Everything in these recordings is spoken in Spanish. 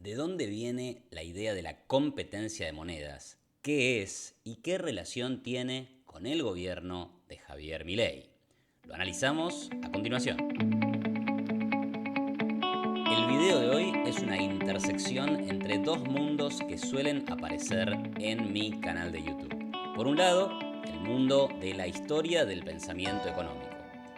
¿De dónde viene la idea de la competencia de monedas? ¿Qué es y qué relación tiene con el gobierno de Javier Milei? Lo analizamos a continuación. El video de hoy es una intersección entre dos mundos que suelen aparecer en mi canal de YouTube. Por un lado, el mundo de la historia del pensamiento económico.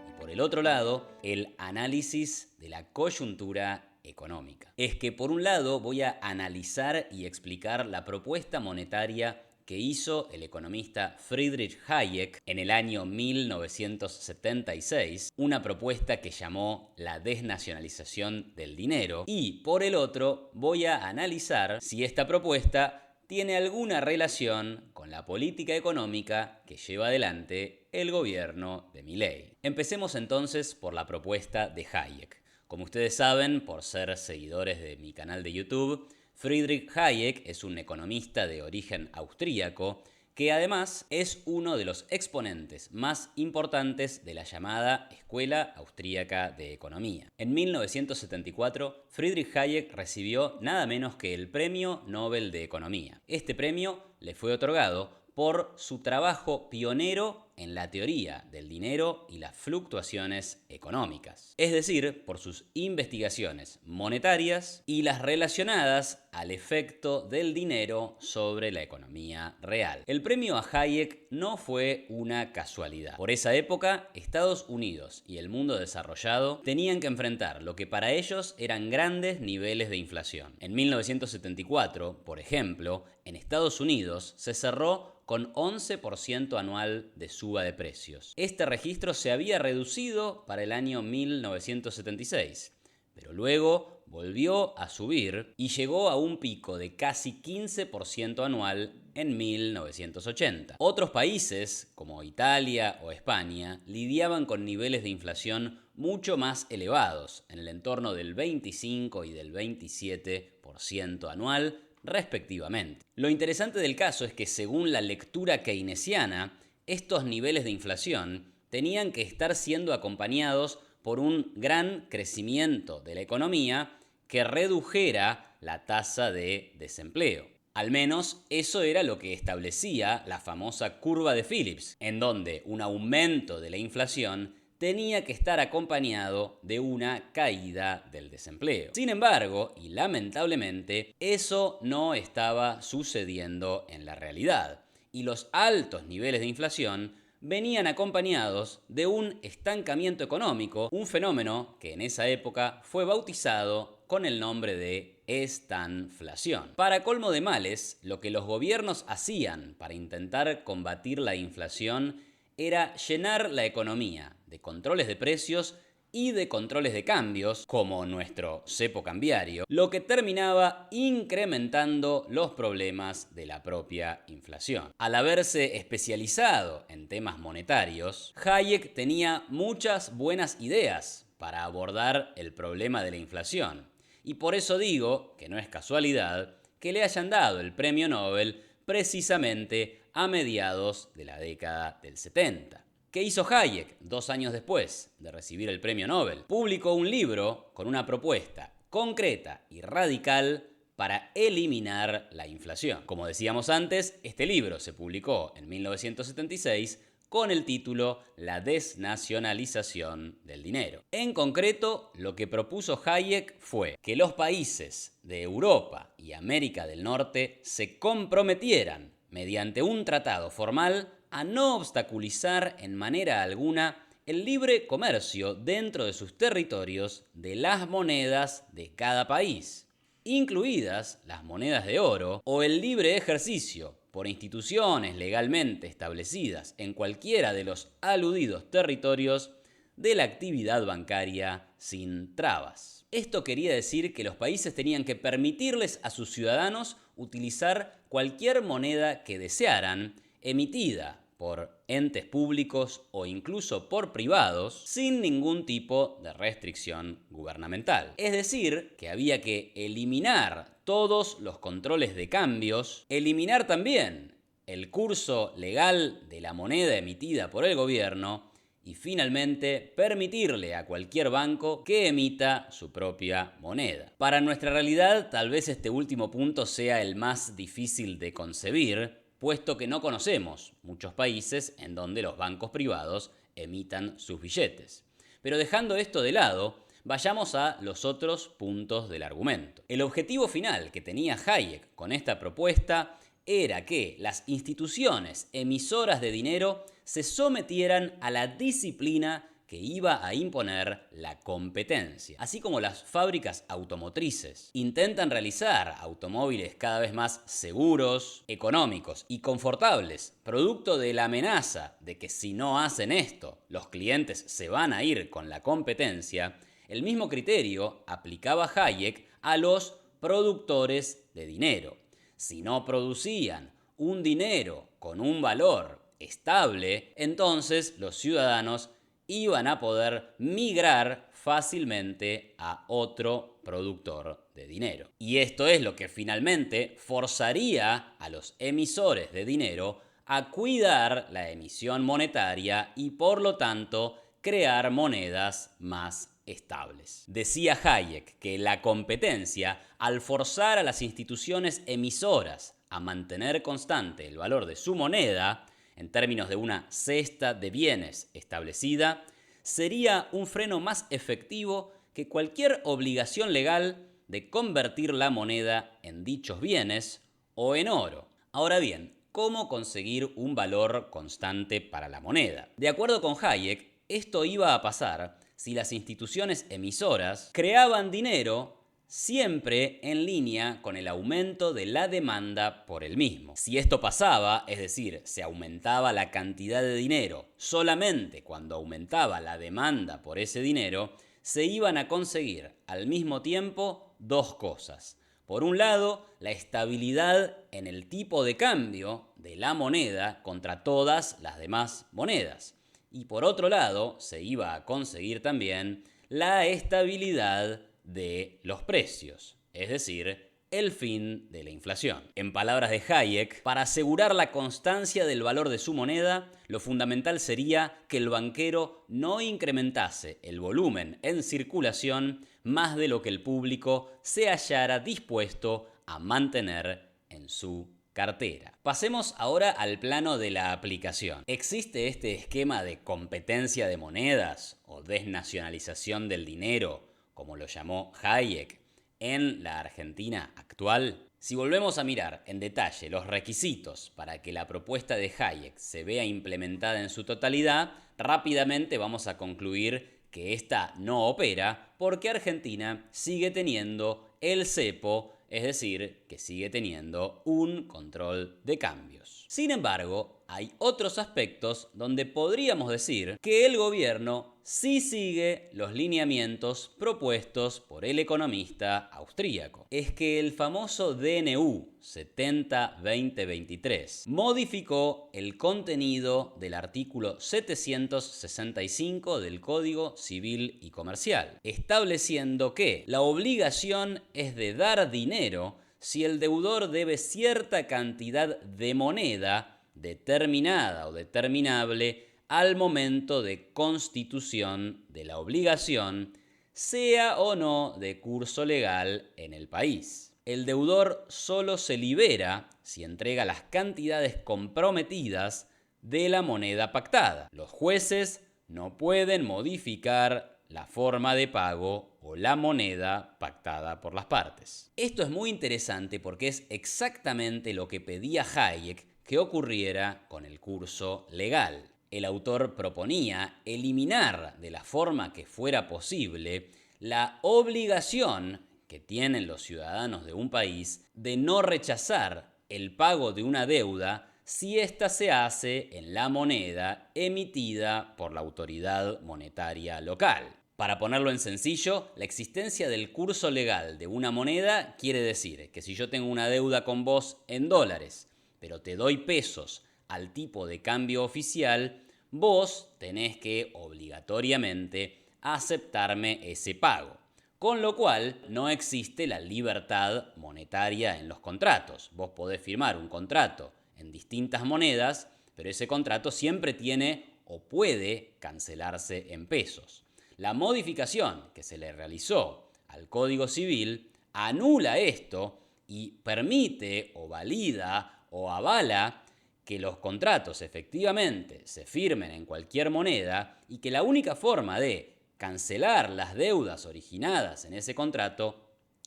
Y por el otro lado, el análisis de la coyuntura económica. Es que por un lado voy a analizar y explicar la propuesta monetaria que hizo el economista Friedrich Hayek en el año 1976, una propuesta que llamó la desnacionalización del dinero, y por el otro voy a analizar si esta propuesta tiene alguna relación con la política económica que lleva adelante el gobierno de Milei. Empecemos entonces por la propuesta de Hayek. Como ustedes saben, por ser seguidores de mi canal de YouTube, Friedrich Hayek es un economista de origen austríaco que además es uno de los exponentes más importantes de la llamada Escuela Austríaca de Economía. En 1974, Friedrich Hayek recibió nada menos que el Premio Nobel de Economía. Este premio le fue otorgado por su trabajo pionero en la teoría del dinero y las fluctuaciones económicas, es decir, por sus investigaciones monetarias y las relacionadas al efecto del dinero sobre la economía real. El premio a Hayek no fue una casualidad. Por esa época, Estados Unidos y el mundo desarrollado tenían que enfrentar lo que para ellos eran grandes niveles de inflación. En 1974, por ejemplo, en Estados Unidos se cerró con 11% anual de suba de precios. Este registro se había reducido para el año 1976, pero luego volvió a subir y llegó a un pico de casi 15% anual en 1980. Otros países, como Italia o España, lidiaban con niveles de inflación mucho más elevados, en el entorno del 25 y del 27% anual, respectivamente. Lo interesante del caso es que según la lectura keynesiana, estos niveles de inflación tenían que estar siendo acompañados por un gran crecimiento de la economía que redujera la tasa de desempleo. Al menos eso era lo que establecía la famosa curva de Phillips, en donde un aumento de la inflación tenía que estar acompañado de una caída del desempleo. Sin embargo, y lamentablemente, eso no estaba sucediendo en la realidad, y los altos niveles de inflación venían acompañados de un estancamiento económico, un fenómeno que en esa época fue bautizado con el nombre de estanflación. Para colmo de males, lo que los gobiernos hacían para intentar combatir la inflación era llenar la economía de controles de precios y de controles de cambios, como nuestro cepo cambiario, lo que terminaba incrementando los problemas de la propia inflación. Al haberse especializado en temas monetarios, Hayek tenía muchas buenas ideas para abordar el problema de la inflación, y por eso digo que no es casualidad que le hayan dado el premio Nobel precisamente a mediados de la década del 70. ¿Qué hizo Hayek 2 años después de recibir el premio Nobel? Publicó un libro con una propuesta concreta y radical para eliminar la inflación. Como decíamos antes, este libro se publicó en 1976 con el título La desnacionalización del dinero. En concreto, lo que propuso Hayek fue que los países de Europa y América del Norte se comprometieran mediante un tratado formal a no obstaculizar en manera alguna el libre comercio dentro de sus territorios de las monedas de cada país, incluidas las monedas de oro, o el libre ejercicio por instituciones legalmente establecidas en cualquiera de los aludidos territorios de la actividad bancaria sin trabas. Esto quería decir que los países tenían que permitirles a sus ciudadanos utilizar cualquier moneda que desearan, emitida por entes públicos o incluso por privados, sin ningún tipo de restricción gubernamental. Es decir, que había que eliminar todos los controles de cambios, eliminar también el curso legal de la moneda emitida por el gobierno y finalmente permitirle a cualquier banco que emita su propia moneda. Para nuestra realidad, tal vez este último punto sea el más difícil de concebir, puesto que no conocemos muchos países en donde los bancos privados emitan sus billetes. Pero dejando esto de lado, vayamos a los otros puntos del argumento. El objetivo final que tenía Hayek con esta propuesta era que las instituciones emisoras de dinero se sometieran a la disciplina que iba a imponer la competencia. Así como las fábricas automotrices intentan realizar automóviles cada vez más seguros, económicos y confortables, producto de la amenaza de que si no hacen esto, los clientes se van a ir con la competencia, el mismo criterio aplicaba Hayek a los productores de dinero. Si no producían un dinero con un valor estable, entonces los ciudadanos iban a poder migrar fácilmente a otro productor de dinero. Y esto es lo que finalmente forzaría a los emisores de dinero a cuidar la emisión monetaria y por lo tanto crear monedas más estables. Decía Hayek que la competencia, al forzar a las instituciones emisoras a mantener constante el valor de su moneda, en términos de una cesta de bienes establecida, sería un freno más efectivo que cualquier obligación legal de convertir la moneda en dichos bienes o en oro. Ahora bien, ¿cómo conseguir un valor constante para la moneda? De acuerdo con Hayek, esto iba a pasar si las instituciones emisoras creaban dinero siempre en línea con el aumento de la demanda por el mismo. Si esto pasaba, es decir, se aumentaba la cantidad de dinero solamente cuando aumentaba la demanda por ese dinero, se iban a conseguir al mismo tiempo dos cosas. Por un lado, la estabilidad en el tipo de cambio de la moneda contra todas las demás monedas. Y por otro lado, se iba a conseguir también la estabilidad de los precios, es decir, el fin de la inflación. En palabras de Hayek, para asegurar la constancia del valor de su moneda, lo fundamental sería que el banquero no incrementase el volumen en circulación más de lo que el público se hallara dispuesto a mantener en su cartera. Pasemos ahora al plano de la aplicación. ¿Existe este esquema de competencia de monedas o desnacionalización del dinero, como lo llamó Hayek, en la Argentina actual? Si volvemos a mirar en detalle los requisitos para que la propuesta de Hayek se vea implementada en su totalidad, rápidamente vamos a concluir que esta no opera porque Argentina sigue teniendo el cepo, es decir, que sigue teniendo un control de cambios. Sin embargo, hay otros aspectos donde podríamos decir que el gobierno sí sigue los lineamientos propuestos por el economista austríaco. Es que el famoso DNU 70-2023 modificó el contenido del artículo 765 del Código Civil y Comercial, estableciendo que la obligación es de dar dinero si el deudor debe cierta cantidad de moneda determinada o determinable al momento de constitución de la obligación, sea o no de curso legal en el país. El deudor solo se libera si entrega las cantidades comprometidas de la moneda pactada. Los jueces no pueden modificar la forma de pago o la moneda pactada por las partes. Esto es muy interesante porque es exactamente lo que pedía Hayek que ocurriera con el curso legal. El autor proponía eliminar de la forma que fuera posible la obligación que tienen los ciudadanos de un país de no rechazar el pago de una deuda si ésta se hace en la moneda emitida por la autoridad monetaria local. Para ponerlo en sencillo, la existencia del curso legal de una moneda quiere decir que si yo tengo una deuda con vos en dólares, pero te doy pesos al tipo de cambio oficial, vos tenés que obligatoriamente aceptarme ese pago. Con lo cual no existe la libertad monetaria en los contratos. Vos podés firmar un contrato en distintas monedas, pero ese contrato siempre tiene o puede cancelarse en pesos. La modificación que se le realizó al Código Civil anula esto y permite o valida o avala que los contratos efectivamente se firmen en cualquier moneda y que la única forma de cancelar las deudas originadas en ese contrato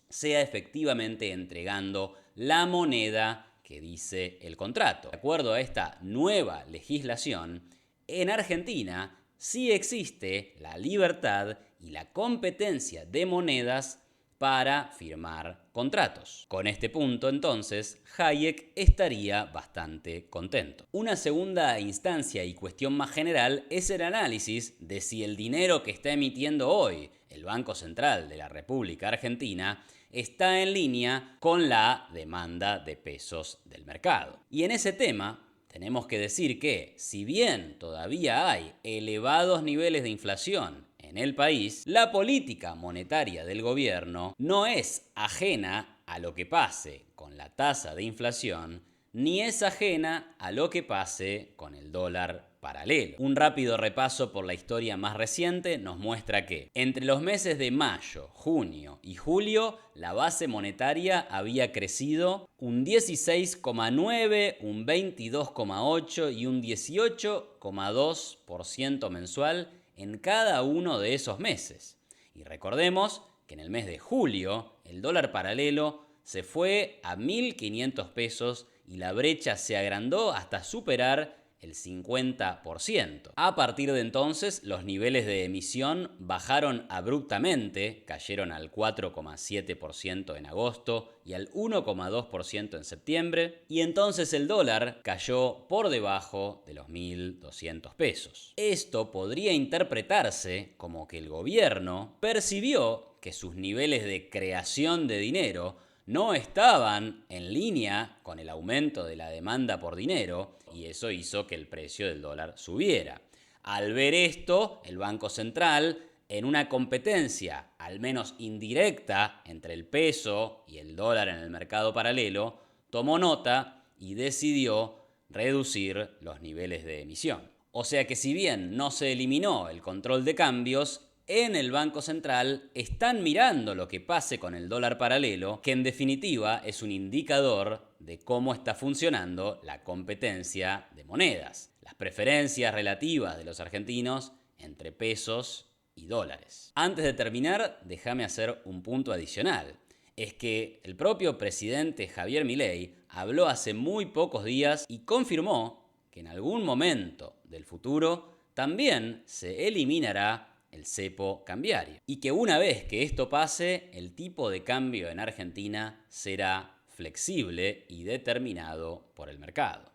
sea efectivamente entregando la moneda que dice el contrato. De acuerdo a esta nueva legislación, en Argentina sí existe la libertad y la competencia de monedas para firmar contratos. Con este punto, entonces, Hayek estaría bastante contento. Una segunda instancia y cuestión más general es el análisis de si el dinero que está emitiendo hoy el Banco Central de la República Argentina está en línea con la demanda de pesos del mercado. Y en ese tema tenemos que decir que, si bien todavía hay elevados niveles de inflación en el país, la política monetaria del gobierno no es ajena a lo que pase con la tasa de inflación, ni es ajena a lo que pase con el dólar paralelo. Un rápido repaso por la historia más reciente nos muestra que entre los meses de mayo, junio y julio, la base monetaria había crecido un 16,9, un 22,8 y un 18,2% mensual en cada uno de esos meses. Y recordemos que en el mes de julio el dólar paralelo se fue a 1.500 pesos y la brecha se agrandó hasta superar el 50%. A partir de entonces, los niveles de emisión bajaron abruptamente, cayeron al 4,7% en agosto y al 1,2% en septiembre, y entonces el dólar cayó por debajo de los 1.200 pesos. Esto podría interpretarse como que el gobierno percibió que sus niveles de creación de dinero no estaban en línea con el aumento de la demanda por dinero y eso hizo que el precio del dólar subiera. Al ver esto, el Banco Central, en una competencia al menos indirecta entre el peso y el dólar en el mercado paralelo, tomó nota y decidió reducir los niveles de emisión. O sea que si bien no se eliminó el control de cambios, en el Banco Central están mirando lo que pase con el dólar paralelo, que en definitiva es un indicador de cómo está funcionando la competencia de monedas, las preferencias relativas de los argentinos entre pesos y dólares. Antes de terminar, déjame hacer un punto adicional. Es que el propio presidente Javier Milei habló hace muy pocos días y confirmó que en algún momento del futuro también se eliminará el cepo cambiario. Y que una vez que esto pase, el tipo de cambio en Argentina será flexible y determinado por el mercado.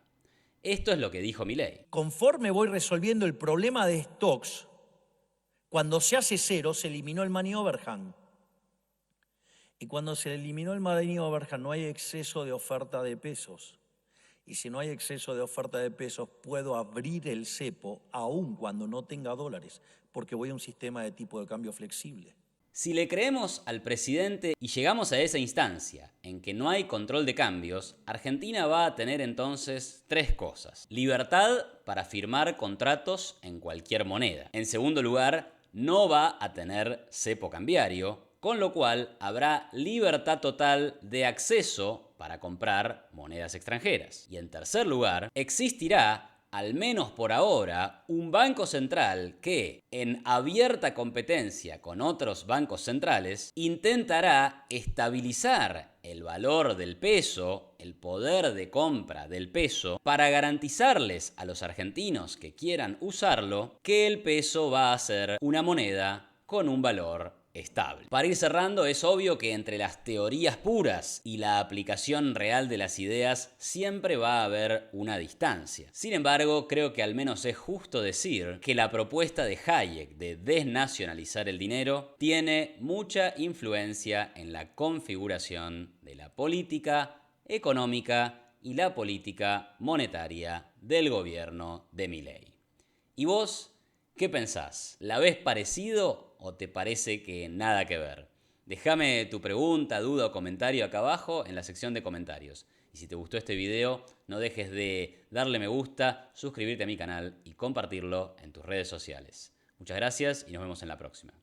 Esto es lo que dijo Milei. Conforme voy resolviendo el problema de stocks, cuando se hace cero, se eliminó el money overhang. Y cuando se eliminó el money overhang, no hay exceso de oferta de pesos. Y si no hay exceso de oferta de pesos, puedo abrir el cepo aun cuando no tenga dólares, porque voy a un sistema de tipo de cambio flexible. Si le creemos al presidente y llegamos a esa instancia en que no hay control de cambios, Argentina va a tener entonces tres cosas. Libertad para firmar contratos en cualquier moneda. En segundo lugar, no va a tener cepo cambiario, con lo cual habrá libertad total de acceso para comprar monedas extranjeras. Y en tercer lugar, existirá, al menos por ahora, un banco central que, en abierta competencia con otros bancos centrales, intentará estabilizar el valor del peso, el poder de compra del peso, para garantizarles a los argentinos que quieran usarlo que el peso va a ser una moneda con un valor estable. Para ir cerrando, es obvio que entre las teorías puras y la aplicación real de las ideas siempre va a haber una distancia. Sin embargo, creo que al menos es justo decir que la propuesta de Hayek de desnacionalizar el dinero tiene mucha influencia en la configuración de la política económica y la política monetaria del gobierno de Milei. ¿Y vos qué pensás? ¿La ves parecido o te parece que nada que ver? Déjame tu pregunta, duda o comentario acá abajo en la sección de comentarios. Y si te gustó este video, no dejes de darle me gusta, suscribirte a mi canal y compartirlo en tus redes sociales. Muchas gracias y nos vemos en la próxima.